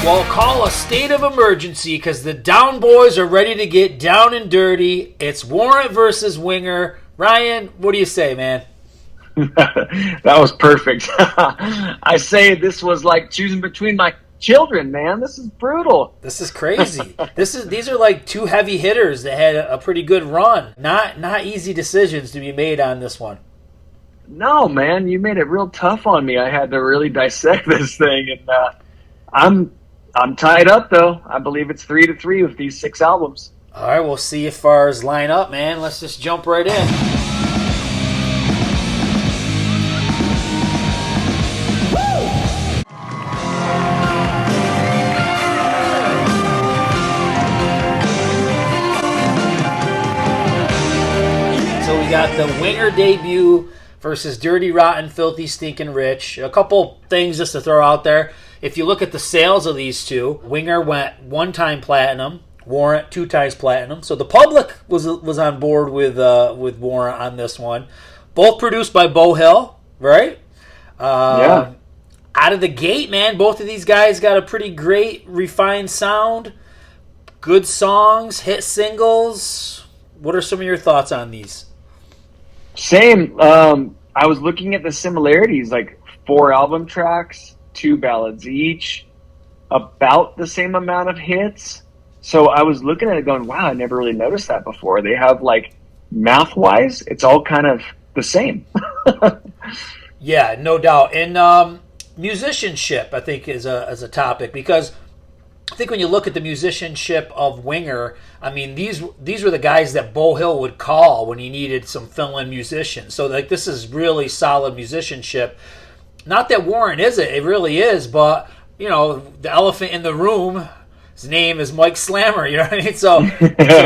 Well, call a state of emergency because the Down Boys are ready to get down and dirty. It's Warrant versus Winger. Ryan, what do you say, man? That was perfect. I say this was like choosing between my children, man. This is brutal. This is crazy. These are like two heavy hitters that had a pretty good run. Not easy decisions to be made on this one. No, man, you made it real tough on me. I had to really dissect this thing, and I'm tied up though. I believe it's 3-3 with these 6 albums. All right, we'll see if ours line up, man. Let's just jump right in. So we got the Winger debut versus Dirty Rotten Filthy Stinkin' Rich. A couple things just to throw out there. If you look at the sales of these two, Winger went 1 time platinum, Warrant 2 times platinum. So the public was on board with Warrant on this one. Both produced by Beau Hill, right? Yeah. Out of the gate, man, both of these guys got a pretty great refined sound, good songs, hit singles. What are some of your thoughts on these? Same. I was looking at the similarities, like 4 album tracks, 2 ballads each, about the same amount of hits. So I was looking at it going, wow, I never really noticed that before. They have, like, math-wise, it's all kind of the same. Yeah, no doubt. And musicianship, I think, is a topic, because I think when you look at the musicianship of Winger, I mean, these were the guys that Beau Hill would call when he needed some fill-in musicians. So, like, this is really solid musicianship. Not that Warrant isn't, it really is, but, you know, the elephant in the room, his name is Mike Slammer, you know what I mean? So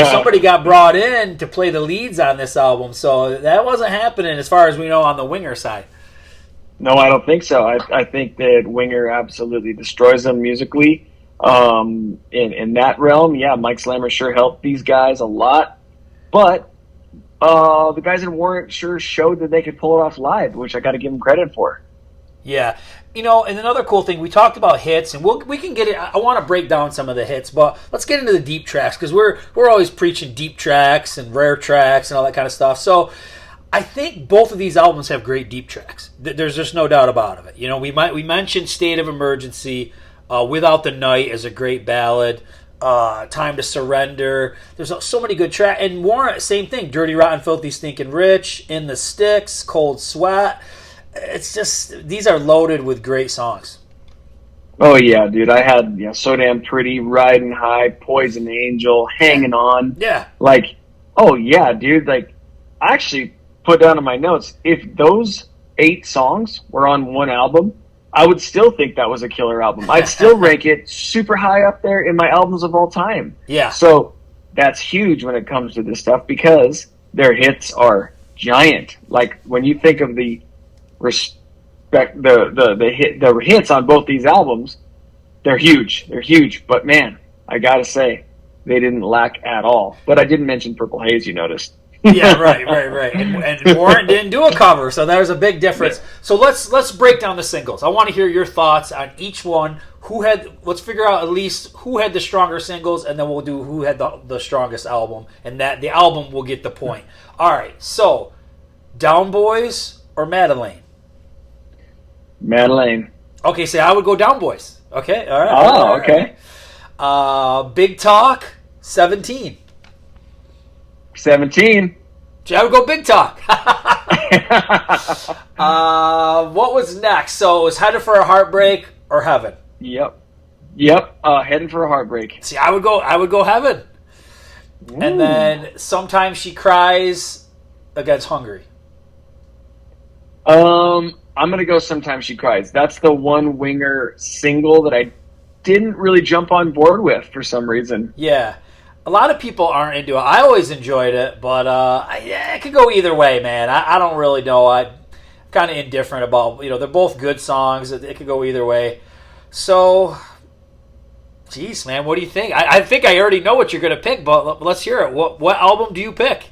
somebody got brought in to play the leads on this album, so that wasn't happening as far as we know on the Winger side. No, I don't think so. I think that Winger absolutely destroys them musically. In that realm, yeah, Mike Slammer sure helped these guys a lot, but the guys in Warrant sure showed that they could pull it off live, which I got to give them credit for. Yeah. You know, and another cool thing, we talked about hits, and we can get it. I want to break down some of the hits, but let's get into the deep tracks, because we're always preaching deep tracks and rare tracks and all that kind of stuff. So I think both of these albums have great deep tracks. There's just no doubt about it. You know, we mentioned State of Emergency. Without the Night is a great ballad. Time to Surrender. There's so many good tracks. And Warrant, same thing. Dirty Rotten Filthy Stinkin' Rich, In the Sticks, Cold Sweat. It's just, these are loaded with great songs. Oh yeah, dude. I had So Damn Pretty, Riding High, Poison Angel, Hanging On. Yeah. Like, oh yeah, dude. Like, I actually put down in my notes, if those 8 songs were on one album, I would still think that was a killer album. I'd still rank it super high up there in my albums of all time. Yeah. So that's huge when it comes to this stuff, because their hits are giant. Like, when you think of the hits on both these albums, they're huge. They're huge. But man, I gotta say, they didn't lack at all. But I didn't mention Purple Haze, you noticed. Yeah, right. And Warrant didn't do a cover, so there's a big difference. Yeah. So let's break down the singles. I want to hear your thoughts on each one. Let's figure out at least who had the stronger singles, and then we'll do who had the strongest album, and that the album will get the point. All right, so Down Boys or Madeleine? Madeleine. Okay, so I would go Down Boys. Okay, all right. Oh, okay. Big Talk, 17. 17. I would go Big Talk. What was next? So it was Headed for a Heartbreak or Heaven? Yep. Headed for a Heartbreak. See, I would go Heaven. Ooh. And then Sometimes She Cries against Hungry. I'm gonna go Sometimes She Cries. That's the one Winger single that I didn't really jump on board with for some reason. Yeah. A lot of people aren't into it. I always enjoyed it, but it could go either way, man. I don't really know. I'm kind of indifferent about, they're both good songs. It could go either way. So, geez, man, what do you think? I think I already know what you're going to pick, but let's hear it. What album do you pick?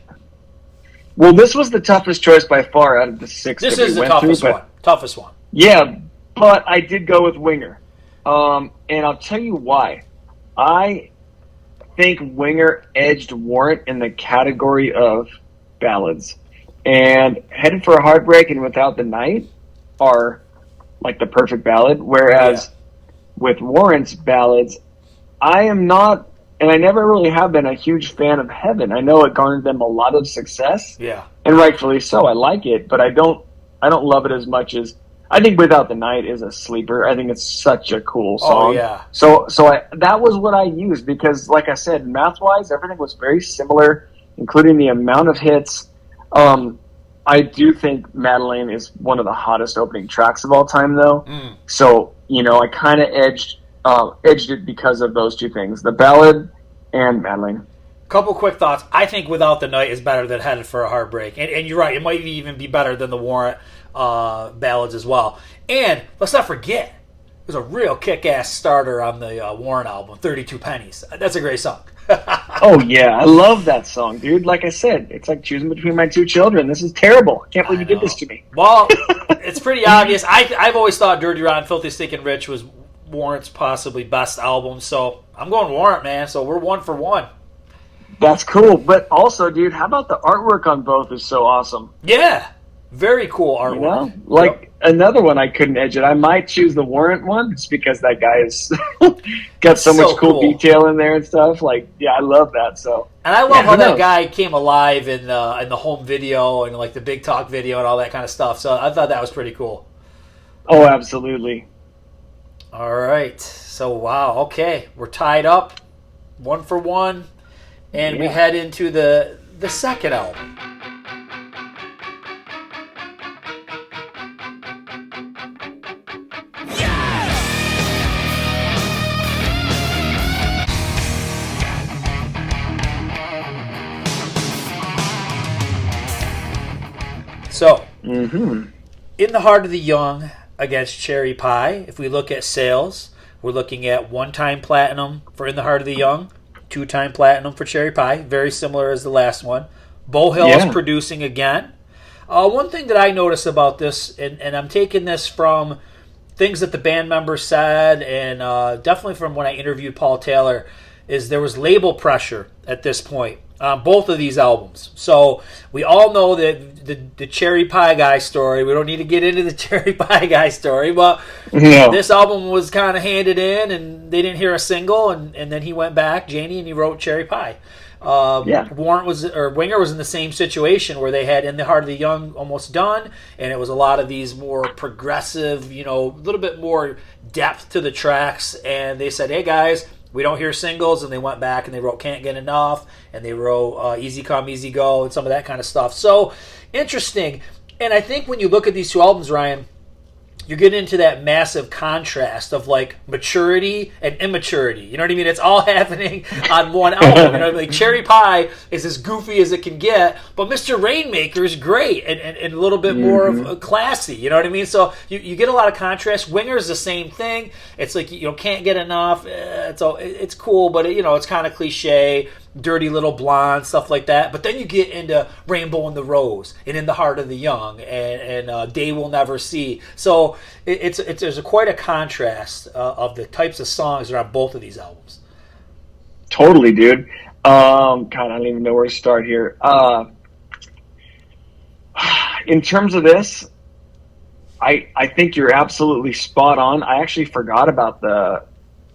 Well, this was the toughest choice by far out of the 6 this that we is the went toughest through. One. Toughest one. Yeah, but I did go with Winger. And I'll tell you why. I think Winger edged Warrant in the category of ballads. And Headed for a Heartbreak and Without the Night are like the perfect ballad. Whereas with Warrant's ballads, I am not, and I never really have been a huge fan of Heaven. I know it garnered them a lot of success. Yeah. And rightfully so. I like it, but I don't love it as much as, I think Without the Night is a sleeper. I think it's such a cool song. Oh, yeah. So that was what I used because, like I said, math-wise, everything was very similar, including the amount of hits. I do think Madeline is one of the hottest opening tracks of all time, though. So, I kind of edged it because of those two things, the ballad and Madeline. Couple quick thoughts. I think Without the Night is better than Headed for a Heartbreak. And you're right, it might even be better than the Warrant ballads as well. And let's not forget, there's a real kick-ass starter on the Warrant album, 32 Pennies. That's a great song. Oh, yeah. I love that song, dude. Like I said, it's like choosing between my two children. This is terrible. I can't believe you did this to me. Well, it's pretty obvious. I've always thought Dirty Rotten, Filthy Stinking Rich was Warrant's possibly best album. So I'm going Warrant, man. So we're 1 for 1. That's cool. But also, dude, how about the artwork on both is so awesome? Yeah. Very cool artwork. Another one I couldn't edge it. I might choose the Warrant one just because that guy is got so much cool detail in there and stuff. Like, yeah, I love that. So, and I love how that guy came alive in the home video and like the Big Talk video and all that kind of stuff. So I thought that was pretty cool. Oh, absolutely. All right. So wow. Okay, we're tied up, 1 for 1, and we head into the second album. So, In the Heart of the Young against Cherry Pie, if we look at sales, we're looking at 1-time platinum for In the Heart of the Young, 2-time platinum for Cherry Pie, very similar as the last one. Beau Hill is producing again. One thing that I noticed about this, and I'm taking this from things that the band members said, and definitely from when I interviewed Paul Taylor, is there was label pressure at this point on both of these albums. So we all know that the Cherry Pie Guy story. We don't need to get into the Cherry Pie Guy story, but this album was kind of handed in, and they didn't hear a single, and then he went back, Janie, and he wrote Cherry Pie. Winger was in the same situation where they had In the Heart of the Young almost done, and it was a lot of these more progressive, a little bit more depth to the tracks, and they said, hey guys, we don't hear singles, and they went back and they wrote Can't Get Enough, and they wrote Easy Come, Easy Go, and some of that kind of stuff. So, interesting. And I think when you look at these two albums, Ryan, you're getting into that massive contrast of like maturity and immaturity. You know what I mean? It's all happening on one album. Like Cherry Pie is as goofy as it can get, but Mr. Rainmaker is great and a little bit more of classy. You know what I mean? So you get a lot of contrast. Winger is the same thing. It's like can't get enough. It's cool, but it's kind of cliche. Dirty Little Blonde, stuff like that. But then you get into Rainbow and the Rose and In the Heart of the Young and Day Will Never See. So there's quite a contrast of the types of songs that are on both of these albums. Totally, dude. God, I don't even know where to start here. In terms of this, I think you're absolutely spot on. I actually forgot about the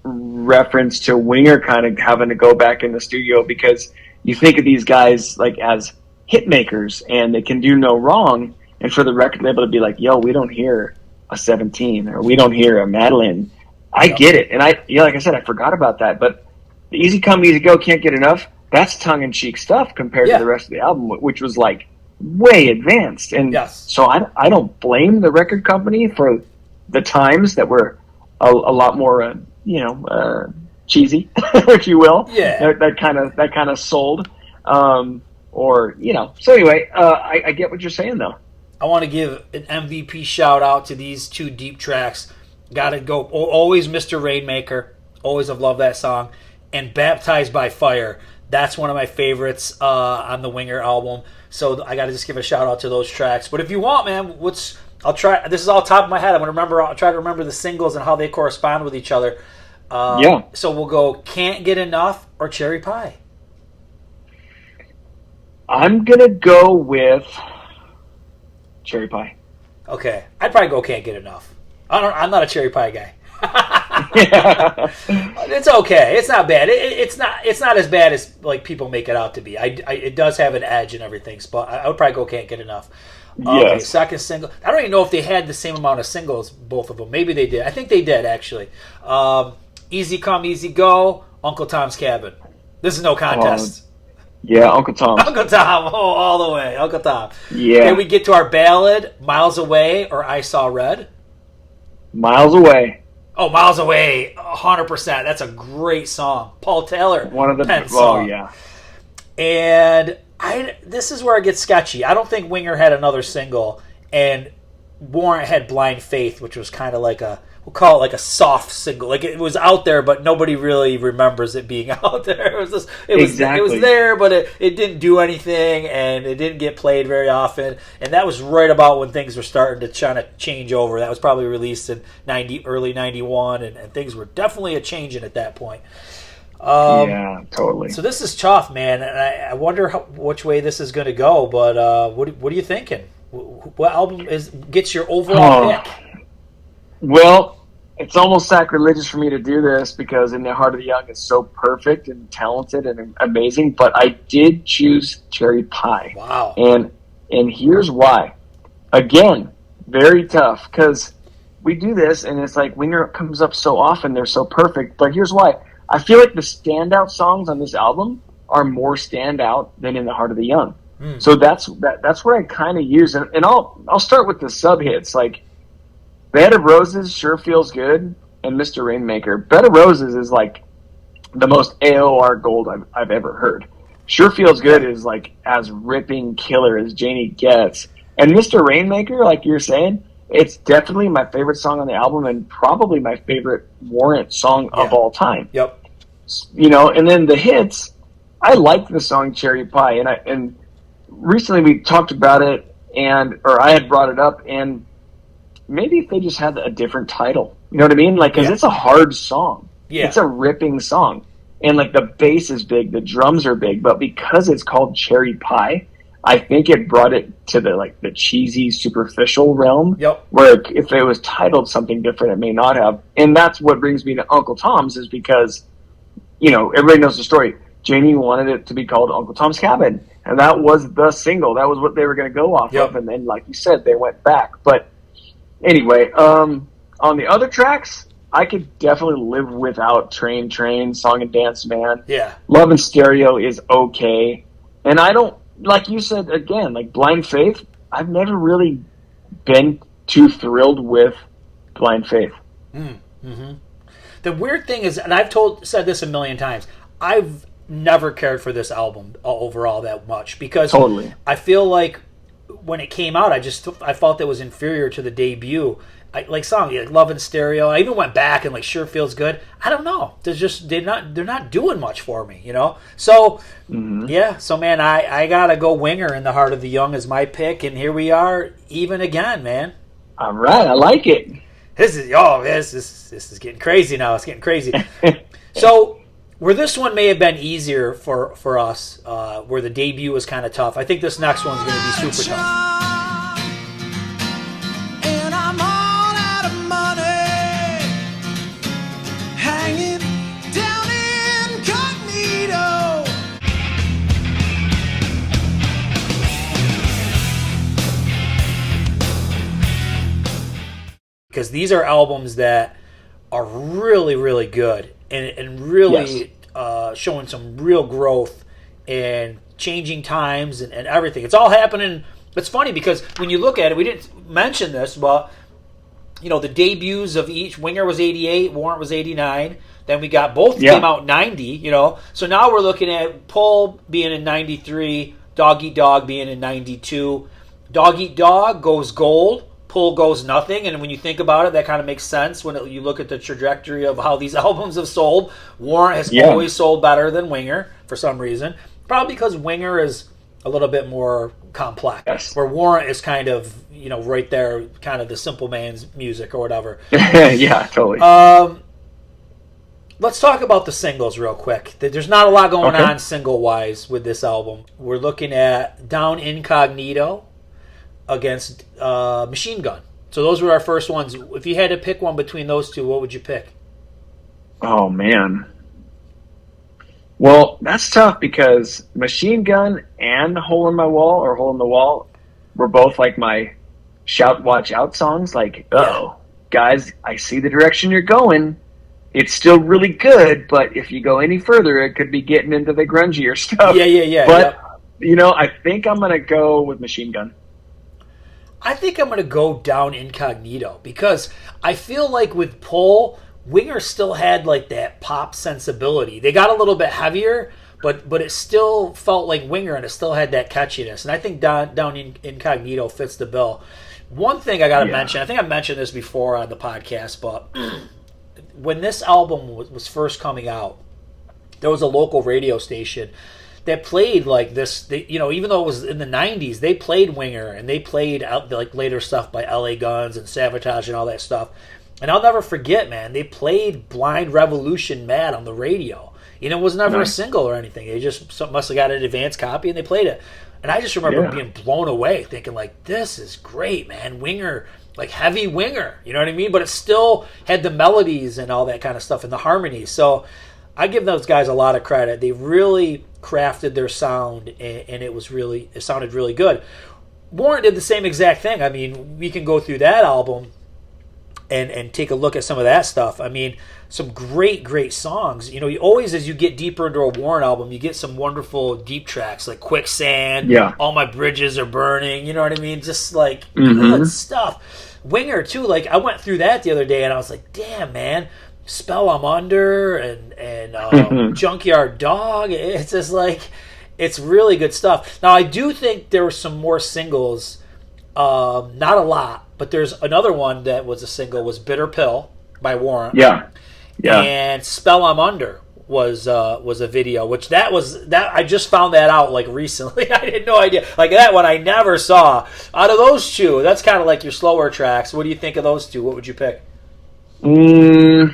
reference to Winger kind of having to go back in the studio, because you think of these guys like as hit makers and they can do no wrong, and for the record label to be like, yo, we don't hear a 17 or we don't hear a Madeline. I get it. And like I said, I forgot about that, but the Easy Come, Easy Go, Can't Get Enough, that's tongue-in-cheek stuff compared to the rest of the album, which was like way advanced. And so I don't blame the record company for the times that were a lot more cheesy, if you will. Yeah. That kind of sold. So anyway, I get what you're saying though. I want to give an MVP shout out to these two deep tracks. Gotta go. Always Mr. Rainmaker. Always have loved that song. And Baptized by Fire. That's one of my favorites on the Winger album. So I got to just give a shout out to those tracks. But if you want, man, let's I'll try. This is all top of my head. I'll try to remember the singles and how they correspond with each other. So we'll go Can't Get Enough or Cherry Pie. I'm gonna go with Cherry Pie. Okay, I'd probably go Can't Get Enough. I'm not a Cherry Pie guy. Yeah. It's okay. It's not bad. It's not as bad as like people make it out to be. It does have an edge and everything. But I would probably go Can't Get Enough. Okay, Yes. second single. I don't even know if they had the same amount of singles, both of them. Maybe they did. I think they did actually. Easy Come, Easy Go. Uncle Tom's Cabin. This is no contest. Yeah, Uncle Tom. Uncle Tom, all the way. Uncle Tom. Yeah. Then we get to our ballad, Miles Away or I Saw Red. Miles Away. Oh, Miles Away, 100%. That's a great song. Paul Taylor. One of the Penn song. yeah. And this is where it gets sketchy. I don't think Winger had another single, and Warrant had Blind Faith, which was kind of like we'll call it like a soft single. Like it was out there, but nobody really remembers it being out there. It was there, but it didn't do anything, and it didn't get played very often. And that was right about when things were starting to try to change over. That was probably released in early 91, and things were definitely a changing at that point. Yeah, totally. So this is tough, man, and I wonder which way this is going to go. But what are you thinking? What album gets your overall pick? Well, it's almost sacrilegious for me to do this because In the Heart of the Young is so perfect and talented and amazing, but I did choose Cherry Pie. Wow. And here's why. Again, very tough because we do this and it's like Winger comes up so often, they're so perfect, but here's why. I feel like the standout songs on this album are more standout than In the Heart of the Young. So that's where I kind of use it. And I'll start with the sub hits like Bed of Roses sure feels good, and Mr. Rainmaker. Bed of Roses is like the most AOR gold I've ever heard. Sure Feels Good is like as ripping killer as Janie gets. And Mr. Rainmaker, like you're saying, it's definitely my favorite song on the album and probably my favorite Warrant song of all time. Yep. You know, and then the hits, I like the song Cherry Pie, and recently we talked about it, or I had brought it up, and maybe if they just had a different title, you know what I mean? Like, because it's a hard song. Yeah. It's a ripping song. And, like, the bass is big, the drums are big, but because it's called Cherry Pie, I think it brought it to the cheesy, superficial realm. Yep. Where if it was titled something different, it may not have. And that's what brings me to Uncle Tom's is because, you know, everybody knows the story. Jamie wanted it to be called Uncle Tom's Cabin. And that was the single. That was what they were going to go off of. And then, like you said, they went back. But anyway, on the other tracks, I could definitely live without Train, Song and Dance Man. Yeah. Love and Stereo is okay. And I don't, like you said, again, like Blind Faith, I've never really been too thrilled with Blind Faith. Mm-hmm. The weird thing is, and I've said this a million times, I've never cared for this album overall that much because Totally. I feel like when it came out, I felt it was inferior to the debut. Like Love and Stereo. I even went back and like Sure Feels Good. I don't know. They're not doing much for me, you know. So yeah. So man, I gotta go Winger in the Heart of the Young as my pick, and here we are, even again, man. All right, I like it. This is getting crazy now. It's getting crazy. So where this one may have been easier for us, where the debut was kind of tough, I think this next one's going to be super tough. Because these are albums that are really, really good and really showing some real growth and changing times and everything. It's all happening. It's funny because when you look at it, we didn't mention this, but you know the debuts of each. Winger was 88, Warrant was 89. Then we got both came out 90. You know, so now we're looking at Pull being in 93, Dog Eat Dog being in 92. Dog Eat Dog goes gold. Pull goes nothing, and when you think about it, that kind of makes sense when you look at the trajectory of how these albums have sold. Warrant has always sold better than Winger for some reason, probably because Winger is a little bit more complex. Yes. Where Warrant is kind of, right there, kind of the simple man's music or whatever. Yeah, totally. Let's talk about the singles real quick. There's not a lot going on single-wise with this album. We're looking at Down Incognito against Machine Gun. So those were our first ones. If you had to pick one between those two, what would you pick? Oh, man. Well, that's tough because Machine Gun and Hole in My Wall or Hole in the Wall were both like my shout, watch out songs. Like, guys, I see the direction you're going. It's still really good, but if you go any further, it could be getting into the grungier stuff. Yeah. But, I think I'm going to go with Machine Gun. I think I'm going to go Down Incognito because I feel like with Pull, Winger still had like that pop sensibility. They got a little bit heavier, but it still felt like Winger and it still had that catchiness. And I think Down Incognito fits the bill. One thing I got to mention, I think I mentioned this before on the podcast, but when this album was first coming out, there was a local radio station that played like this. Even though it was in the 90s, they played Winger and they played out like later stuff by LA Guns and Sabotage and all that stuff. And I'll never forget, man, they played Blind Revolution Mad on the radio. It was never a single or anything. They just must have got an advance copy and they played it. And I just remember being blown away, thinking like, this is great, man. Winger, like heavy Winger, you know what I mean? But it still had the melodies and all that kind of stuff and the harmonies. So I give those guys a lot of credit. They really crafted their sound, and it sounded really good. Warrant did the same exact thing. I mean, we can go through that album and take a look at some of that stuff. I mean, some great songs. You always, as you get deeper into a Warrant album, you get some wonderful deep tracks like Quicksand, All My Bridges Are Burning, you know what I mean? Just like good stuff. Winger, too, like I went through that the other day and I was like, damn, man, Spell I'm Under and Junkyard Dog. It's just like, it's really good stuff. Now, I do think there were some more singles, not a lot, but there's another one that was a single, was Bitter Pill by Warrant. Yeah. And Spell I'm Under was a video, which that I just found that out like recently. I had no idea. Like that one I never saw. Out of those two, that's kind of like your slower tracks. What do you think of those two? What would you pick? Probably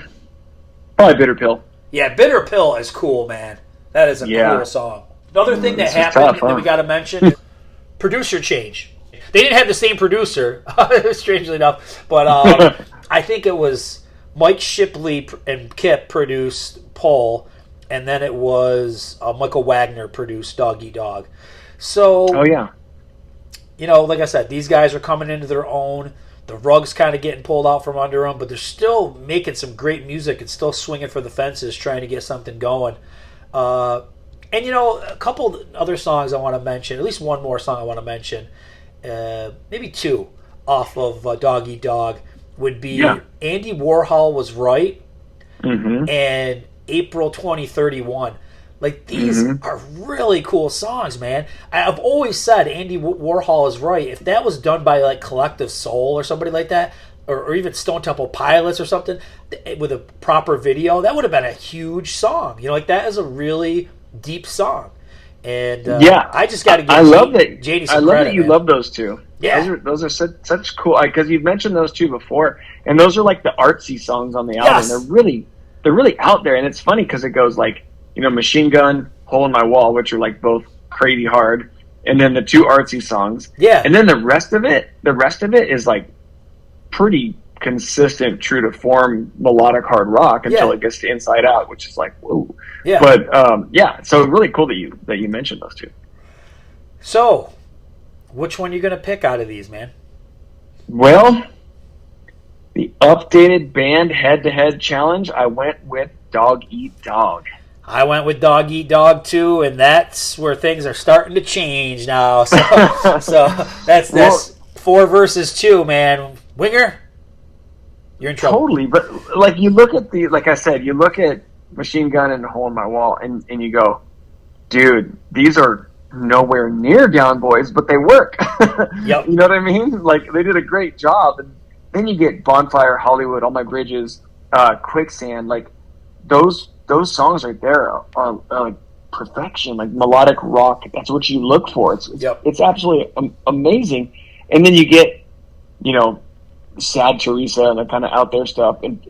Bitter Pill. Yeah, Bitter Pill is cool, man. That is a cool song. Another thing that happened that we got to mention, producer change. They didn't have the same producer, strangely enough, but I think it was Mike Shipley and Kip produced Pull, and then it was Michael Wagner produced Dog Eat Dog. So, like I said, these guys are coming into their own. The rug's kind of getting pulled out from under them, but they're still making some great music and still swinging for the fences, trying to get something going. And, a couple other songs I want to mention, at least one more song I want to mention, maybe two off of Dog Eat Dog, would be Andy Warhol Was Right and April 2031. Like, these are really cool songs, man. I've always said Andy Warhol Is Right. If that was done by, like, Collective Soul or somebody like that, or even Stone Temple Pilots or something, with a proper video, that would have been a huge song. That is a really deep song. And I just got to give JD some credit, that you love those two. Yeah, those are such cool, because you've mentioned those two before, and those are like the artsy songs on the album. Yes. They're really out there, and it's funny because it goes like, Machine Gun, Hole in My Wall, which are like both crazy hard, and then the two artsy songs. Yeah, and then the rest of it is like pretty consistent, true to form melodic hard rock until it gets to Inside Out, which is like, whoa. Yeah. But so really cool that you mentioned those two. So, which one are you going to pick out of these, man? Well, the updated band head-to-head challenge, I went with Dog Eat Dog. I went with Dog Eat Dog too, and that's where things are starting to change now. So, that's 4 versus 2, man. Winger, you're in trouble. Totally, but like you look at like I said, you look at Machine Gun and Hole in My Wall, and you go, dude, these are nowhere near Down Boys, but they work. Yep. You know what I mean? Like, they did a great job. And then you get Bonfire, Hollywood, All My Bridges, Quicksand. Like, those songs right there are like perfection, like melodic rock. That's what you look for. It's absolutely amazing. And then you get, Sad Teresa and the kind of out there stuff, and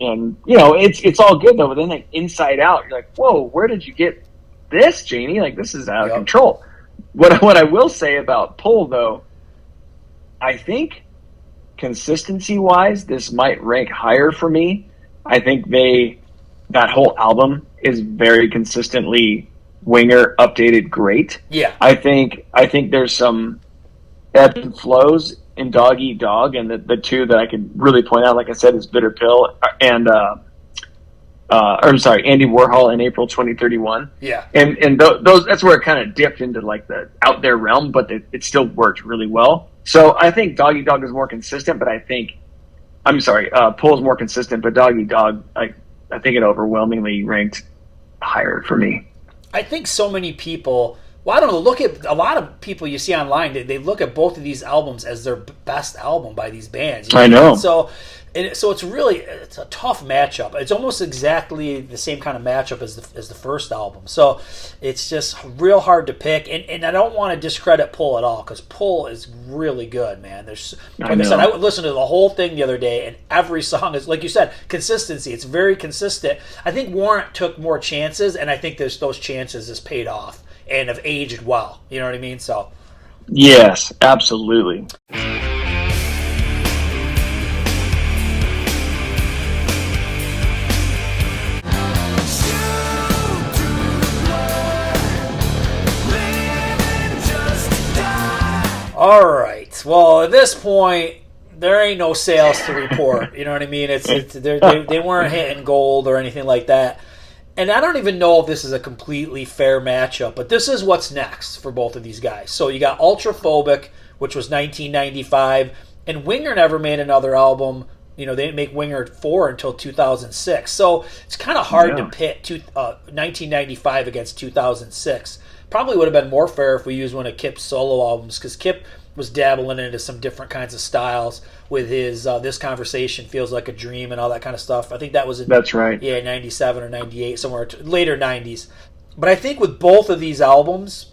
it's all good though. But then like Inside Out, you're like, whoa, where did you get this, Janie? Like this is out of control. What I will say about Pull though, I think consistency wise, this might rank higher for me. I think that whole album is very consistently Winger updated great. Yeah, I think there's some ebbs and flows in Dog Eat Dog, and the two that I could really point out, like I said, is Bitter Pill and Andy Warhol in April 2031. Yeah, and those that's where it kind of dipped into like the out there realm, but it still worked really well. So I think Dog Eat Dog is more consistent, but Pull is more consistent, but Dog Eat Dog, I think it overwhelmingly ranked higher for me. I think so many people. Well, I don't know. Look at a lot of people you see online. They look at both of these albums as their best album by these bands. I know. So it's a tough matchup. It's almost exactly the same kind of matchup as the first album. So it's just real hard to pick. And I don't want to discredit Pull at all because Pull is really good, man. Like I said, I would listen to the whole thing the other day, and every song is, like you said, consistency. It's very consistent. I think Warrant took more chances, and I think those chances has paid off and have aged well. You know what I mean? So yes, absolutely. All right. Well, at this point, there ain't no sales to report. You know what I mean? They weren't hitting gold or anything like that. And I don't even know if this is a completely fair matchup, but this is what's next for both of these guys. So you got Ultraphobic, which was 1995, and Winger never made another album. They didn't make Winger 4 until 2006. So it's kind of hard to pit 1995 against 2006. Probably would have been more fair if we used one of Kip's solo albums, because Kip was dabbling into some different kinds of styles with his This Conversation Feels Like a Dream and all that kind of stuff. I think that was that's right. Yeah, 97 or 98, somewhere later 90s. But I think with both of these albums,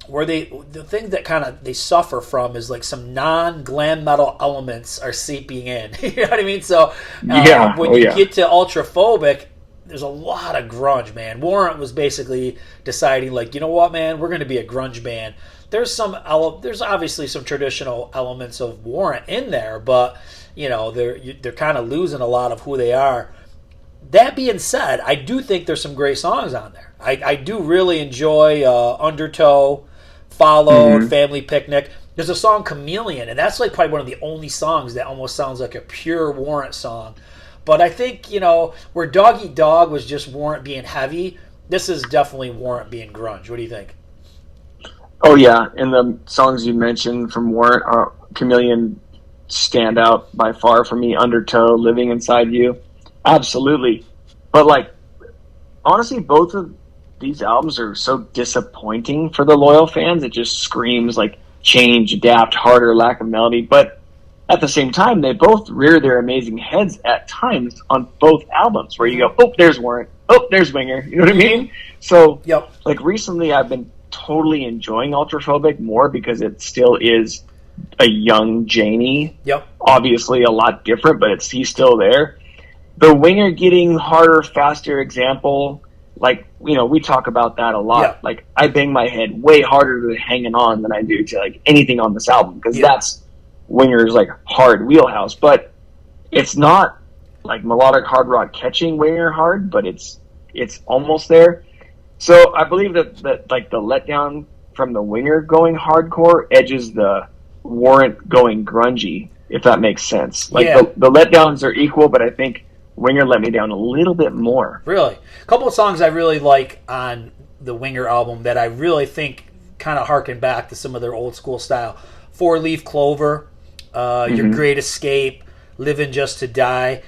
where the thing that kind of they suffer from is like some non-glam metal elements are seeping in. You know what I mean? So when you get to Ultraphobic, there's a lot of grunge, man. Warrant was basically deciding, like, you know what, man, we're going to be a grunge band. There's obviously some traditional elements of Warrant in there, but they're kind of losing a lot of who they are. That being said, I do think there's some great songs on there. I do really enjoy Undertow, Followed, Family Picnic. There's a song Chameleon, and that's like probably one of the only songs that almost sounds like a pure Warrant song. But I think, where Dog Eat Dog was just Warrant being heavy, this is definitely Warrant being grunge. What do you think? Oh, yeah. And the songs you mentioned from Warrant are Chameleon stand out by far for me. Undertow, Living Inside You. Absolutely. But, honestly, both of these albums are so disappointing for the loyal fans. It just screams, change, adapt, harder, lack of melody. But at the same time, they both rear their amazing heads at times on both albums, where you go, oh, there's Warrant. Oh, there's Winger. You know what I mean? So, recently I've been totally enjoying Ultraphobic more because it still is a young Janie. Yep. Obviously a lot different, but he's still there. The Winger getting harder, faster example, we talk about that a lot. Yeah. I bang my head way harder to Hanging On than I do to anything on this album, because that's Winger's hard wheelhouse. But it's not melodic hard rock catching Winger hard, but it's almost there. So I believe that the letdown from the Winger going hardcore edges the Warrant going grungy, if that makes sense. The letdowns are equal, but I think Winger let me down a little bit more. Really? A couple of songs I really like on the Winger album that I really think kind of harken back to some of their old school style. 4-Leaf Clover, Your Great Escape, Living Just to Die.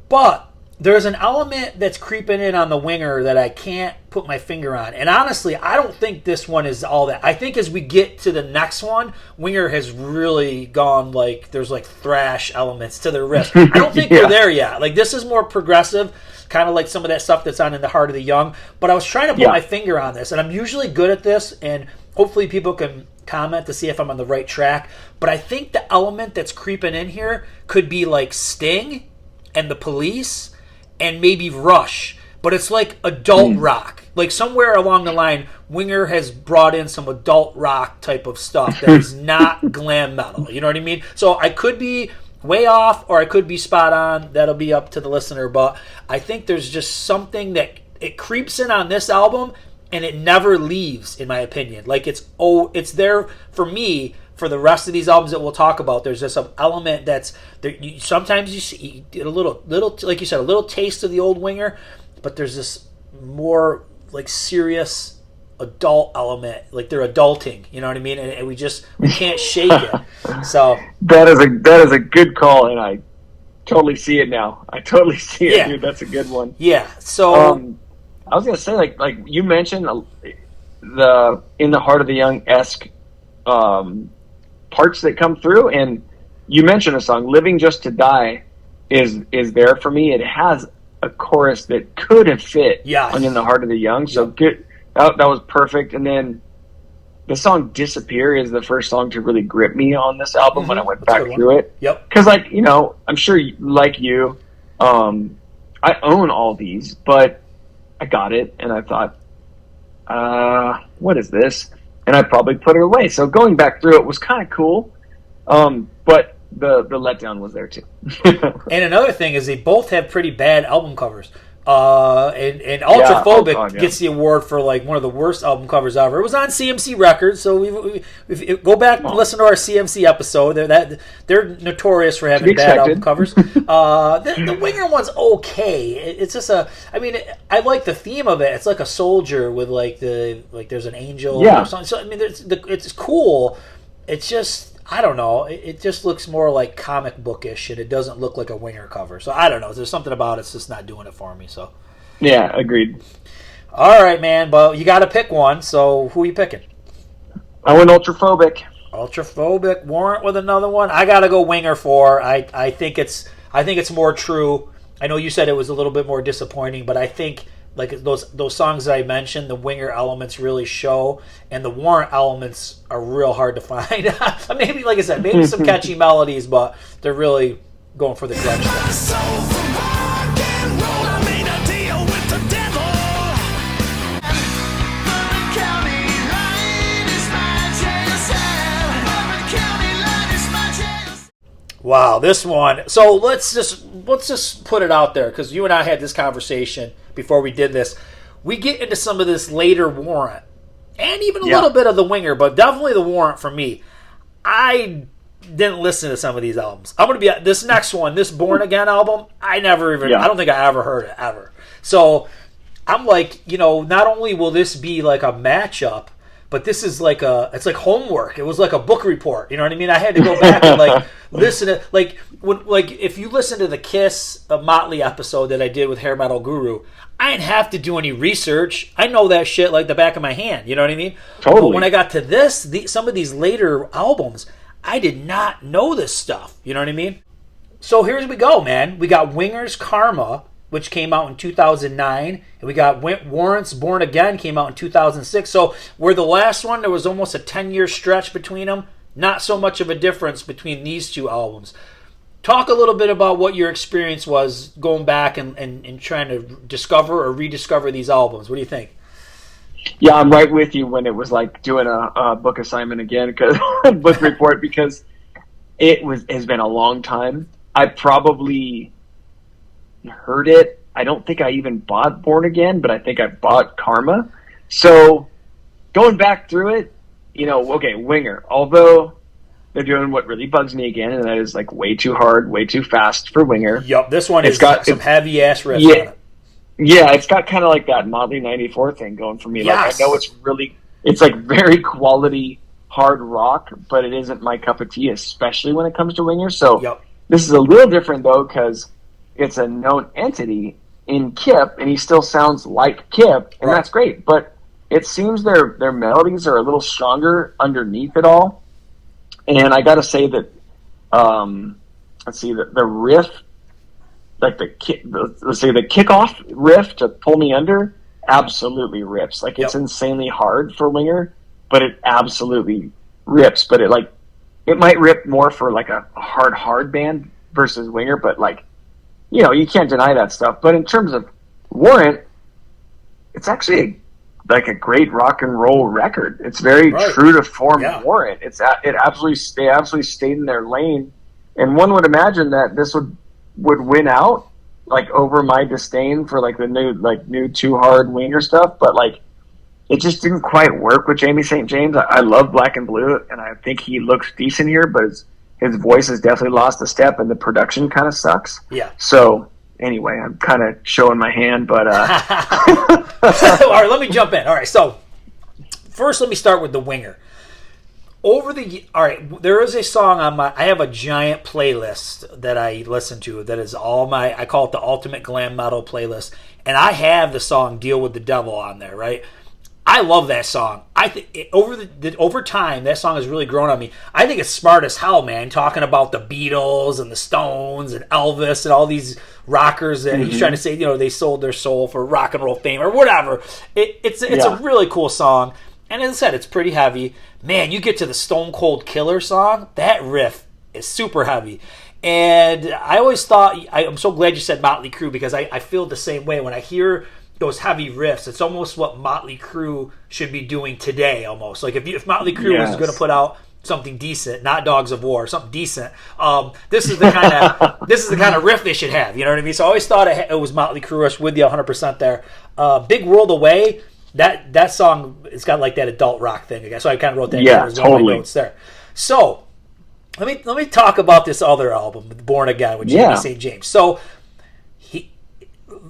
But there's an element that's creeping in on the Winger that I can't put my finger on. And honestly, I don't think this one is all that. I think as we get to the next one, Winger has really gone like there's like thrash elements to their riff. I don't think we're there yet. Like this is more progressive, kind of like some of that stuff that's on In the Heart of the Young. But I was trying to put my finger on this, and I'm usually good at this, and hopefully people can comment to see if I'm on the right track. But I think the element that's creeping in here could be like Sting and the Police and maybe Rush, but it's like adult rock. Like somewhere along the line, Winger has brought in some adult rock type of stuff that is not glam metal. You know what I mean? So I could be way off or I could be spot on. That'll be up to the listener, but I think there's just something that it creeps in on this album and it never leaves, in my opinion. Like it's there for me. For the rest of these albums that we'll talk about, there's just some element that's there. Sometimes you see a little, like you said, a little taste of the old Winger, but there's this more like serious adult element, like they're adulting. You know what I mean? And we can't shake it. So that is a good call, and I totally see it now. I totally see it, dude. That's a good one. Yeah. So I was gonna say, like you mentioned, the In the Heart of the Young-esque parts that come through, and you mentioned a song, Living Just to Die is there for me. It has a chorus that could have fit on In the Heart of the Young, so good. That was perfect. And then the song Disappear is the first song to really grip me on this album when I went back through it. Yep. Because, like, you know, I'm sure, like you, I own all these, but I got it, and I thought, what is this? And I probably put it away. So going back through it was kind of cool, but the letdown was there too. And another thing is they both have pretty bad album covers. And Ultraphobic gets the award for like one of the worst album covers ever. It was on CMC Records, so we go back and listen to our CMC episode. They're notorious for having bad album covers. The Winger one's okay. It's just I like the theme of it. It's like a soldier with there's an angel or something. So I mean, it's cool. It's just, I don't know. It just looks more like comic bookish, and it doesn't look like a Winger cover. So I don't know. There's something about it's just not doing it for me. So yeah, agreed. All right, man. Well, you got to pick one. So who are you picking? I went Ultraphobic. Ultraphobic. Warrant with another one. I got to go Winger 4. I think it's more true. I know you said it was a little bit more disappointing, but I think like those songs that I mentioned, the Winger elements really show, and the Warrant elements are real hard to find. Maybe, like I said, maybe some catchy melodies, but they're really going for the clutch stuff. Wow, this one. So let's just put it out there, because you and I had this conversation before we did this. We get into some of this later Warrant, and even a little bit of the Winger, but definitely the Warrant for me. I didn't listen to some of these albums. I'm going to be this next one, this Born Again album. I don't think I ever heard it ever. So I'm like, not only will this be like a matchup, but this is it's like homework. It was like a book report. You know what I mean? I had to go back and listen to if you listen to the Kiss Motley episode that I did with Hair Metal Guru, I didn't have to do any research. I know that shit like the back of my hand. You know what I mean? Totally. But when I got to some of these later albums, I did not know this stuff. You know what I mean? So here we go, man. We got Winger's Karma, which came out in 2009, and we got Warrant's Born Again, came out in 2006. So where the last one, there was almost a 10-year stretch between them, not so much of a difference between these two albums. Talk a little bit about what your experience was going back and trying to discover or rediscover these albums. What do you think? Yeah, I'm right with you when it was like doing a book assignment again, because book report, because has been a long time. I probably heard it. I don't think I even bought Born Again, but I think I bought Karma. So going back through it, Winger, although they're doing what really bugs me again, and that is like way too hard, way too fast for Winger. Yup, this one has got some heavy ass riffs on it. Yeah, it's got kind of like that Motley 94 thing going for me. Yes. Like, I know it's like very quality hard rock, but it isn't my cup of tea, especially when it comes to Winger. So This is a little different though, because it's a known entity in Kip, and he still sounds like Kip, and that's great. But it seems their melodies are a little stronger underneath it all. And I got to say that, let's see, the riff, like the kickoff riff to Pull Me Under, absolutely rips. Like, it's insanely hard for Winger, but it absolutely rips. But it might rip more for like a hard band versus Winger, but like, you know, you can't deny that stuff. But in terms of Warrant, it's actually like a great rock and roll record. It's very true to form Warrant. They absolutely stayed in their lane, and one would imagine that this would win out, like, over my disdain for like the new Too Hard Winger stuff. But like, it just didn't quite work with Jamie St. James. I love Black and Blue, and I think he looks decent here, but his voice has definitely lost a step, and the production kind of sucks. Yeah. So anyway, I'm kind of showing my hand, but all right, let me jump in. All right, so first let me start with the Winger. There is a song on I have a giant playlist that I listen to that is I call it the Ultimate Glam Metal playlist, and I have the song Deal with the Devil on there, right? I love that song. I think over time, that song has really grown on me. I think it's smart as hell, man, talking about the Beatles and the Stones and Elvis and all these rockers that he's trying to say, you know, they sold their soul for rock and roll fame or whatever. It's a really cool song. And as I said, it's pretty heavy. Man, you get to the Stone Cold Killer song, that riff is super heavy. And I always thought, I'm so glad you said Motley Crue, because I feel the same way. When I hear those heavy riffs, it's almost what Motley Crue should be doing today, almost. Like if Motley Crue was going to put out something decent, not Dogs of War, something decent, this is the kind of riff they should have. You know what I mean? So I always thought it was Motley Crue. I was with you 100% there. Big World Away, that song, it's got like that adult rock thing again. So I kind of wrote that down as one of my notes there. So let me talk about this other album, Born Again, with Jamie St. James. So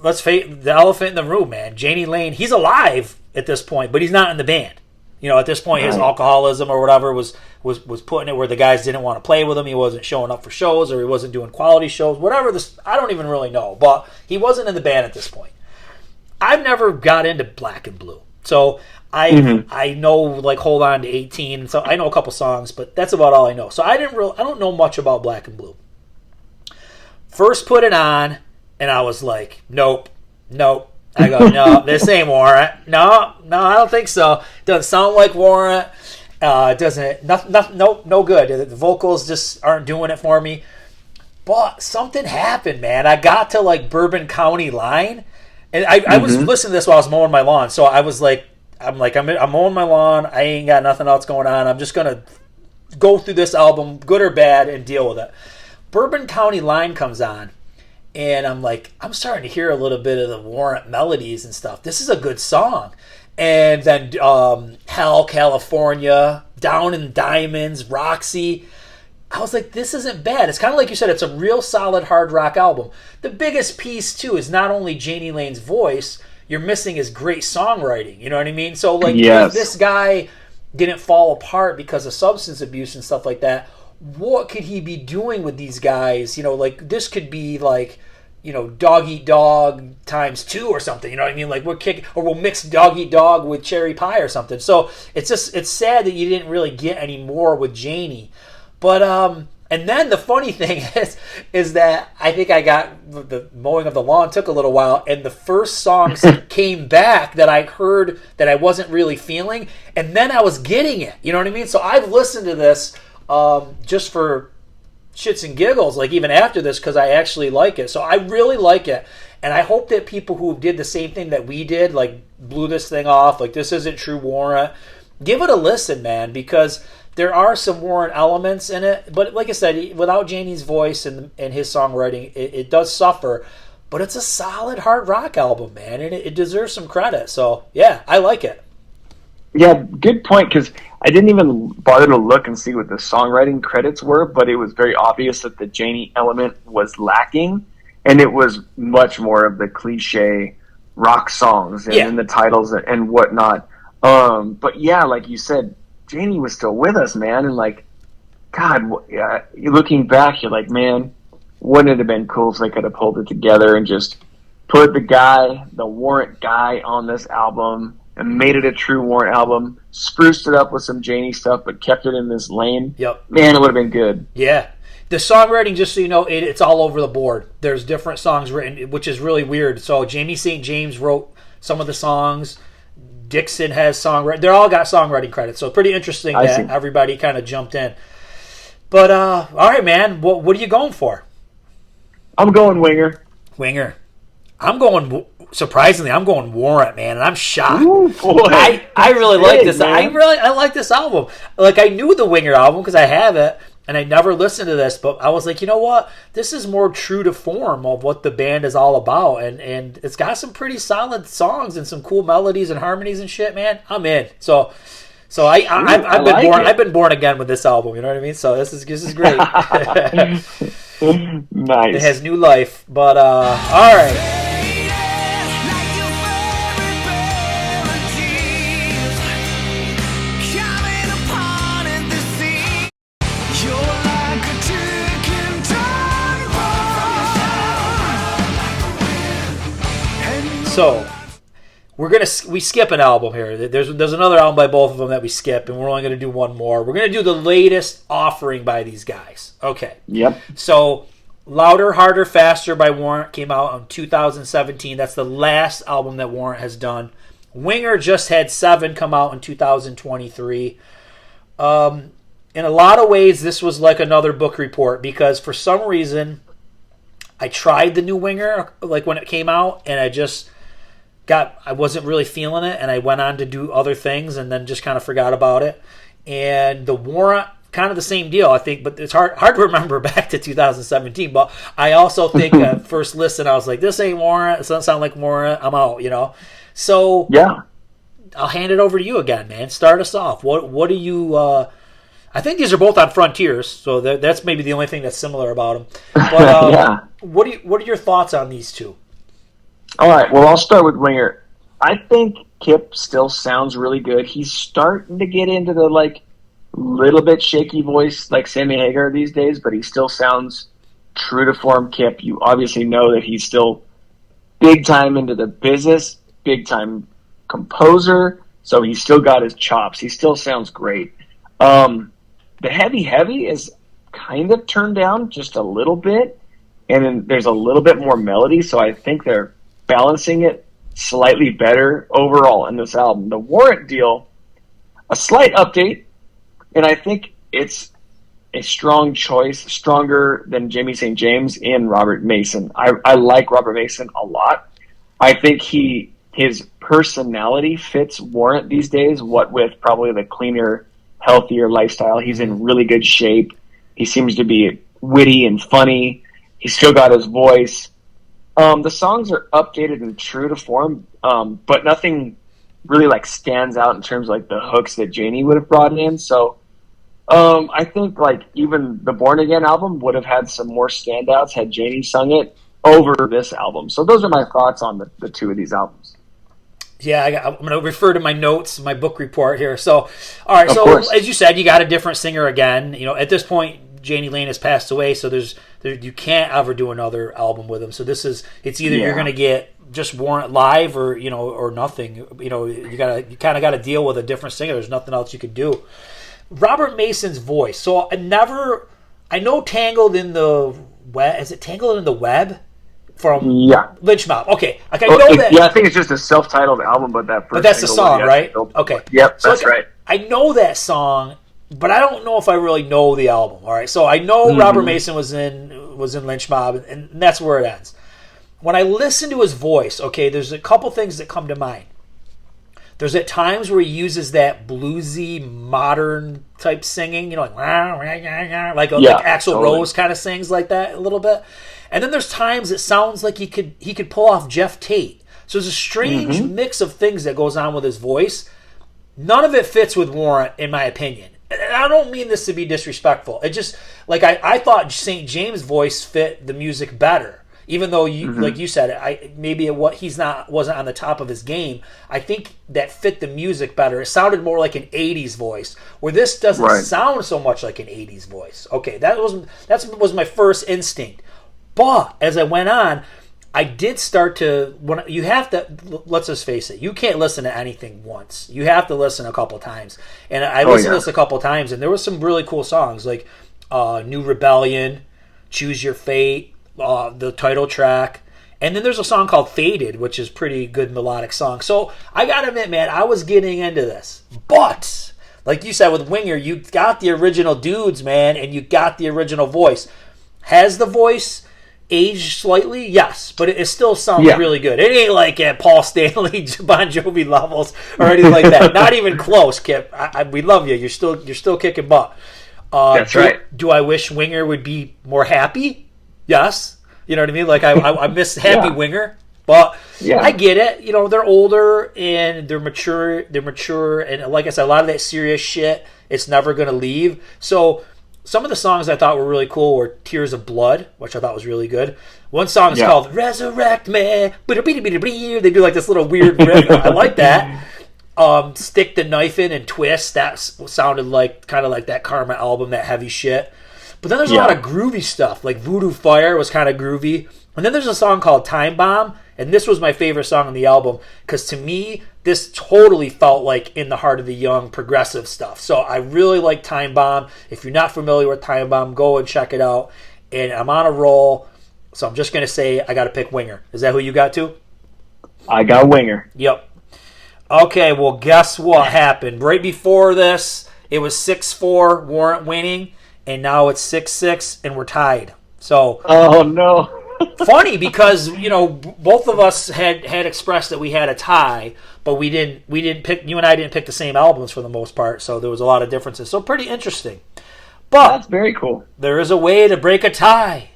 let's face the elephant in the room, man. Jani Lane, he's alive at this point, but he's not in the band. You know, at this point, his alcoholism or whatever was putting it where the guys didn't want to play with him. He wasn't showing up for shows, or he wasn't doing quality shows. Whatever I don't even really know, but he wasn't in the band at this point. I've never got into Black and Blue, so I know, like, Hold On to 18, so I know a couple songs, but that's about all I know. So I don't know much about Black and Blue. First put it on, and I was like, nope. I go, no, this ain't Warrant. No, I don't think so. Doesn't sound like Warrant. Doesn't, no good. The vocals just aren't doing it for me. But something happened, man. I got to like Bourbon County Line, and I was listening to this while I was mowing my lawn. So I was like, I'm mowing my lawn. I ain't got nothing else going on. I'm just gonna go through this album, good or bad, and deal with it. Bourbon County Line comes on. And I'm like, I'm starting to hear a little bit of the Warrant melodies and stuff. This is a good song. And then Hell, California, Down in Diamonds, Roxy. I was like, this isn't bad. It's kind of like you said, it's a real solid hard rock album. The biggest piece, too, is not only Jani Lane's voice, you're missing his great songwriting. You know what I mean? So, like, if this guy didn't fall apart because of substance abuse and stuff like that, what could he be doing with these guys? You know, like, this could be like, you know, Dog Eat Dog ×2 or something. You know what I mean? Like, we'll mix Dog Eat Dog with Cherry Pie or something. So it's sad that you didn't really get any more with Jani. But and then the funny thing is that I think I got the mowing of the lawn took a little while, and the first songs came back that I heard that I wasn't really feeling, and then I was getting it. You know what I mean? So I've listened to this just for shits and giggles, like even after this, because I actually like it. So I really like it, and I hope that people who did the same thing that we did, like blew this thing off, like this isn't true Warrant, give it a listen, man, because there are some Warrant elements in it. But like I said, without Jani's voice and his songwriting, it does suffer. But it's a solid hard rock album, man, and it deserves some credit. So yeah, I like it. Yeah, good point, because I didn't even bother to look and see what the songwriting credits were, but it was very obvious that the Jani element was lacking, and it was much more of the cliche rock songs and the titles and whatnot. But yeah, like you said, Jani was still with us, man, and like, God, looking back, you're like, man, wouldn't it have been cool if they could have pulled it together and just put the Warrant guy on this album and made it a true Warrant album, spruced it up with some Janie stuff, but kept it in this lane? Yep. Man, it would have been good. Yeah. The songwriting, just so you know, it's all over the board. There's different songs written, which is really weird. So Jamie St. James wrote some of the songs. Dixon has songwriting. They all got songwriting credits. So pretty interesting that everybody kind of jumped in. But, all right, man. What are you going for? I'm going Winger. Winger. Surprisingly, I'm going Warrant, man, and I'm shocked. Ooh, boy. I really like this. Man. I like this album. Like, I knew the Winger album because I have it, and I never listened to this, but I was like, you know what? This is more true to form of what the band is all about, and it's got some pretty solid songs and some cool melodies and harmonies and shit, man. I'm in. So I've been born again with this album. You know what I mean? So this is great. Nice. It has new life. But all right. So we skip an album here. There's another album by both of them that we skip, and we're only going to do one more. We're going to do the latest offering by these guys. Okay. Yep. So Louder, Harder, Faster by Warrant came out in 2017. That's the last album that Warrant has done. Winger just had 7 come out in 2023. In a lot of ways, this was like another book report because for some reason, I tried the new Winger like when it came out, and I wasn't really feeling it, and I went on to do other things and then just kind of forgot about it. And the Warrant, kind of the same deal, I think, but it's hard to remember back to 2017. But I also think at first listen, I was like, this ain't Warrant. It doesn't sound like Warrant. I'm out, you know? So yeah, I'll hand it over to you again, man. Start us off. What do you... I think these are both on Frontiers, so that's maybe the only thing that's similar about them. But yeah. What are your thoughts on these two? All right, well, I'll start with Winger. I think Kip still sounds really good. He's starting to get into the, little bit shaky voice like Sammy Hagar these days, but he still sounds true to form Kip. You obviously know that he's still big time into the business, big time composer, so he's still got his chops. He still sounds great. The heavy is kind of turned down just a little bit, and then there's a little bit more melody, so I think they're balancing it slightly better overall in this album. The Warrant deal, a slight update, and I think it's a strong choice, stronger than Jamie St. James in Robert Mason. I like Robert Mason a lot. I think his personality fits Warrant these days, what with probably the cleaner, healthier lifestyle. He's in really good shape. He seems to be witty and funny. He's still got his voice. The songs are updated and true to form, but nothing really stands out in terms of the hooks that Janie would have brought in. So I think even the Born Again album would have had some more standouts had Janie sung it over this album. So those are my thoughts on the two of these albums. Yeah, I'm going to refer to my notes, my book report here. So, all right. Of So course. As you said, you got a different singer again. You know, at this point, Janie Lane has passed away, so you can't ever do another album with him. So it's either you're going to get just Warrant live or or nothing. You kind of got to deal with a different singer. There's nothing else you could do. Robert Mason's voice. So I know Tangled in the Web. Is it Tangled in the Web? From Lynch Mob. Okay. I know that. Yeah, I think it's just a self-titled album, but that's the song, right? Okay. Yep, that's right. I know that song, but I don't know if I really know the album. All right. So I know Robert Mason was in Lynch Mob, and that's where it ends. When I listen to his voice, okay, there's a couple things that come to mind. There's at times where he uses that bluesy, modern type singing, like Axl Rose kind of sings like that a little bit. And then there's times it sounds like he could pull off Jeff Tate. So there's a strange mix of things that goes on with his voice. None of it fits with Warrant, in my opinion. And I don't mean this to be disrespectful. It just I thought St. James' voice fit the music better. Even though like you said, wasn't on the top of his game. I think that fit the music better. It sounded more like an 80's voice, where this doesn't sound so much like an 80's voice. Okay, that was my first instinct. But as I went on, I did start to, when you have to, let's just face it, you can't listen to anything once. You have to listen a couple times. And I listened to this a couple times, and there were some really cool songs like New Rebellion, Choose Your Fate, the title track. And then there's a song called Faded, which is pretty good melodic song. So I gotta admit, man, I was getting into this. But, like you said with Winger, you got the original dudes, man, and you got the original voice. Has the voice aged slightly? Yes, but it still sounds really good. It ain't like at Paul Stanley, Bon Jovi levels or anything like that. Not even close, Kip. We love you. You're still kicking butt. That's right. Do I wish Winger would be more happy? Yes. You know what I mean? Like I miss happy Winger, but I get it. You know, they're older and they're mature. And like I said, a lot of that serious shit, it's never going to leave. So some of the songs I thought were really cool were Tears of Blood, which I thought was really good. One song is called Resurrect Me. They do like this little weird riff. I like that. Stick the Knife In and Twist. That sounded like kind of like that Karma album, that heavy shit. But then there's a lot of groovy stuff. Like Voodoo Fire was kind of groovy. And then there's a song called Time Bomb. And this was my favorite song on the album because to me, this totally felt like In the Heart of the Young progressive stuff. So I really like Time Bomb. If you're not familiar with Time Bomb, go and check it out. And I'm on a roll, so I'm just going to say I got to pick Winger. Is that who you got too? I got Winger. Yep. Okay, well, guess what happened? Right before this, it was 6-4, Warrant winning, and now it's 6-6, and we're tied. So, oh, no. Funny because, you know, both of us had expressed that we had a tie, but we didn't pick, you and I didn't pick the same albums for the most part, so there was a lot of differences. So pretty interesting. But that's very cool. There is a way to break a tie.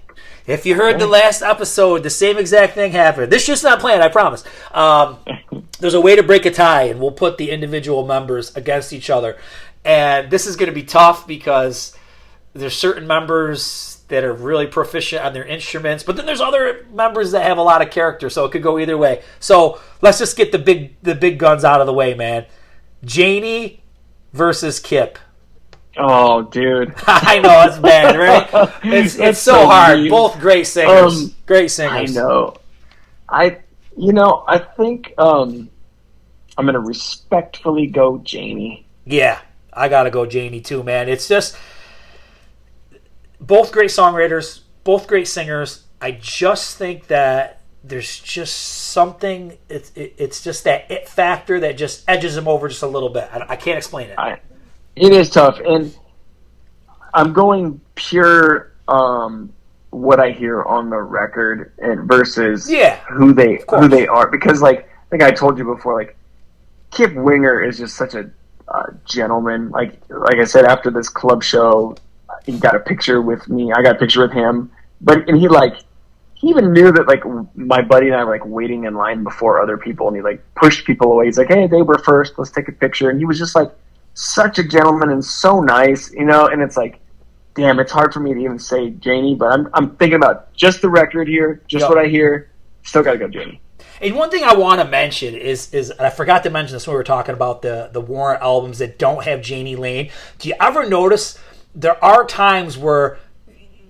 If you heard the last episode, the same exact thing happened. This shit's not planned, I promise. There's a way to break a tie, and we'll put the individual members against each other. And this is going to be tough because there's certain members that are really proficient on their instruments, but then there's other members that have a lot of character, so it could go either way. So let's just get the big guns out of the way, man. Janie versus Kip. Oh, dude. I know, it's bad, right? It's so hard. Mean. Both great singers. Great singers. I know. I think I'm going to respectfully go Janie. Yeah, I got to go Janie too, man. It's just both great songwriters, both great singers. I just think that there's just something, it's just that it factor that just edges them over just a little bit. I can't explain it. It is tough, and I'm going pure what I hear on the record and versus who they are, because like I told you before, like Kip Winger is just such a gentleman. Like I said, after this club show, he got a picture with me. I got a picture with him, and he even knew that like my buddy and I were like waiting in line before other people, and he like pushed people away. He's like, "Hey, they were first. Let's take a picture." And he was just like such a gentleman and so nice, you know. And it's like, damn, it's hard for me to even say Janie, but I'm thinking about just the record here, just what I hear. Still got to go Janie. And one thing I want to mention is and I forgot to mention this when we were talking about the Warrant albums that don't have Janie Lane. Do you ever notice there are times where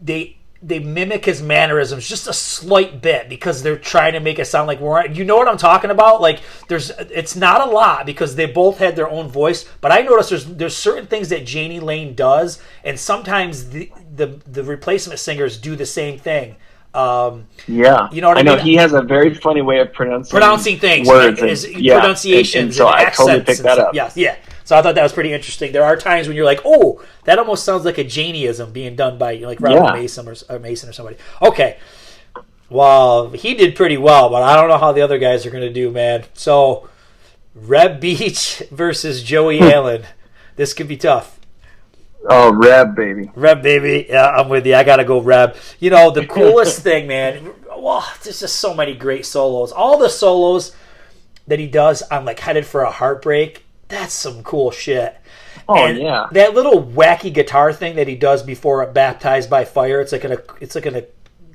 they mimic his mannerisms just a slight bit because they're trying to make it sound like Warrant? You know what I'm talking about? Like it's not a lot because they both had their own voice, but I notice there's certain things that Janie Lane does, and sometimes the replacement singers do the same thing. You know what I mean? He has a very funny way of pronouncing things, words, pronunciations, and so I totally picked that up. Yeah. So I thought that was pretty interesting. There are times when you're like, oh, that almost sounds like a Janieism being done by like Robert Mason or somebody. Okay. Well, he did pretty well, but I don't know how the other guys are going to do, man. So, Reb Beach versus Joey Allen. This could be tough. Oh, Reb, baby. Reb, baby. Yeah, I'm with you. I got to go Reb. You know, the coolest thing, man, well, there's just so many great solos. All the solos that he does on, like, Headed for a Heartbreak, that's some cool shit. Oh, and yeah. That little wacky guitar thing that he does before Baptized by Fire, it's like in a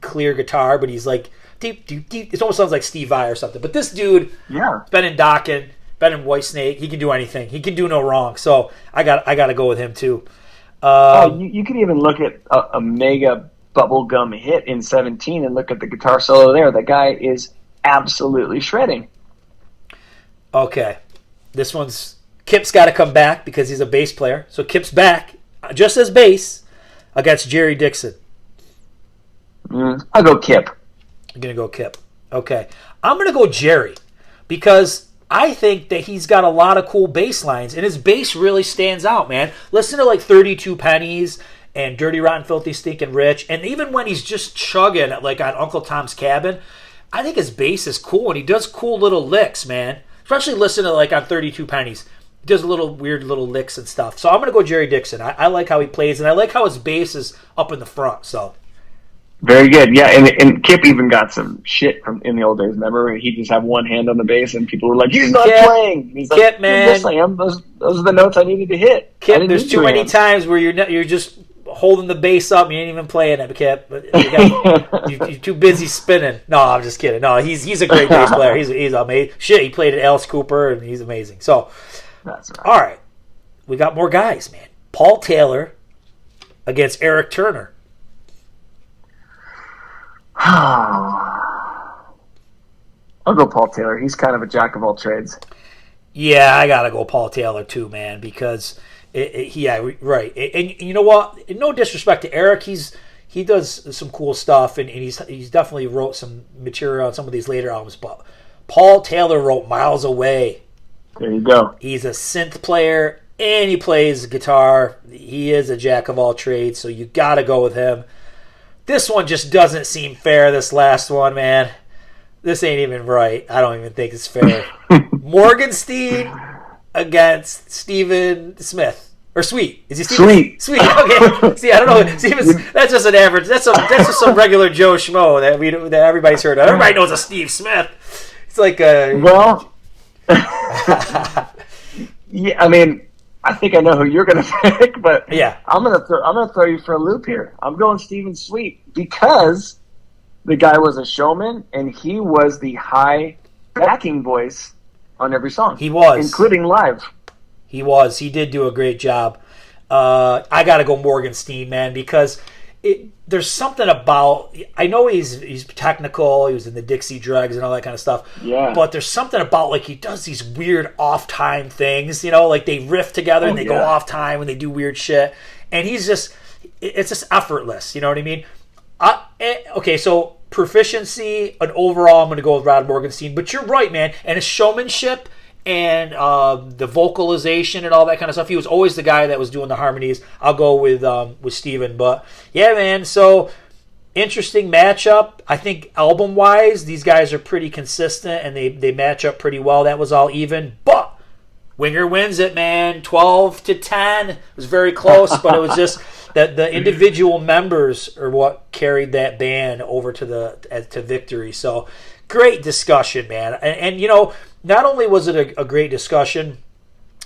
clear guitar, but he's like, deep, deep, deep. It almost sounds like Steve Vai or something. But this dude, been in Dokken, been in Whitesnake, he can do anything. He can do no wrong. So I got to go with him too. You could even look at a mega bubblegum hit in 17 and look at the guitar solo there. The guy is absolutely shredding. Okay. This one's... Kip's got to come back because he's a bass player. So Kip's back, just as bass, against Jerry Dixon. I'll go Kip. I'm going to go Kip. Okay. I'm going to go Jerry because I think that he's got a lot of cool bass lines, and his bass really stands out, man. Listen to like 32 Pennies and Dirty Rotten Filthy Stinking Rich, and even when he's just chugging like on Uncle Tom's Cabin, I think his bass is cool, and he does cool little licks, man. Especially listen to like on 32 Pennies. He does little weird little licks and stuff. So I'm going to go Jerry Dixon. I like how he plays, and I like how his bass is up in the front, so... Very good, yeah, and Kip even got some shit from in the old days. Remember, he just had one hand on the bass, and people were like, "He's not playing." He's Kip, like, man, yes, I am. Those are the notes I needed to hit. Kip, there's too many times where you're just holding the bass up, and you ain't even playing it, Kip. You're too busy spinning. No, I'm just kidding. No, he's a great bass player. He's amazing. Shit, he played at Alice Cooper, and he's amazing. So, that's right. All right, we got more guys, man. Paul Taylor against Eric Turner. I'll go Paul Taylor. He's kind of a jack of all trades. Yeah, I gotta go Paul Taylor too, man, because right. And you know what? No disrespect to Eric, he does some cool stuff, and he's definitely wrote some material on some of these later albums. But Paul Taylor wrote Miles Away. There you go. He's a synth player and he plays guitar. He is a jack of all trades, so you gotta go with him. This one just doesn't seem fair, this last one, man. This ain't even right. I don't even think it's fair. Morgenstein against Steven Smith. Or Sweet. Is he Steven? Sweet. Okay. See, I don't know. That's just an average. That's just some regular Joe Schmo that everybody's heard of. Everybody knows a Steve Smith. It's like a... Well... yeah, I mean... I think I know who you're going to pick, but yeah. I'm going to throw you for a loop here. I'm going Steven Sweet because the guy was a showman and he was the high backing voice on every song. He was, including live. He was. He did do a great job. I got to go Morgenstein, man, because there's something about... I know he's technical. He was in the Dixie Dregs and all that kind of stuff. Yeah. But there's something about, like, he does these weird off-time things, you know? Like, they riff together and they go off-time and they do weird shit. And he's just... It's just effortless, you know what I mean? Okay, so proficiency and overall, I'm going to go with Rod Morgenstein. But you're right, man. And his showmanship... and the vocalization and all that kind of stuff. He was always the guy that was doing the harmonies. I'll go with Steven. But, yeah, man, so interesting matchup. I think album-wise, these guys are pretty consistent, and they match up pretty well. That was all even. But Winger wins it, man. 12-10. It was very close, but it was just that the individual members are what carried that band over to victory. So, great discussion, man. And you know... Not only was it a great discussion,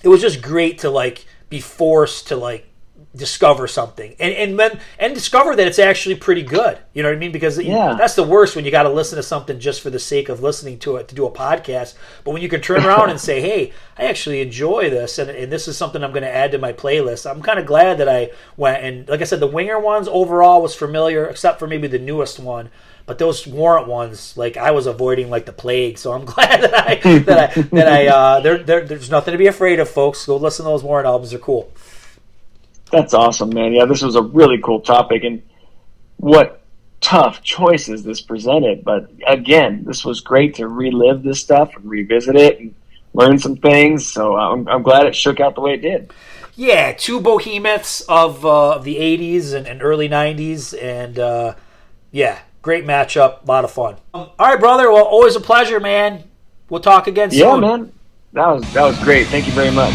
it was just great to like be forced to like discover something and discover that it's actually pretty good. You know what I mean? Because that's the worst when you got to listen to something just for the sake of listening to it to do a podcast. But when you can turn around and say, "Hey, I actually enjoy this, and this is something I'm going to add to my playlist." I'm kind of glad that I went and, like I said, the Winger ones overall was familiar, except for maybe the newest one. But those Warrant ones, like I was avoiding like the plague, so I'm glad that there's nothing to be afraid of, folks. Go listen to those Warrant albums; they're cool. That's awesome, man. Yeah, this was a really cool topic, and what tough choices this presented. But again, this was great to relive this stuff and revisit it and learn some things. So I'm glad it shook out the way it did. Yeah, two behemoths of the '80s and early '90s, and yeah. Great matchup, a lot of fun. All right, brother. Well, always a pleasure, man. We'll talk again soon. Yeah, man. That was great. Thank you very much.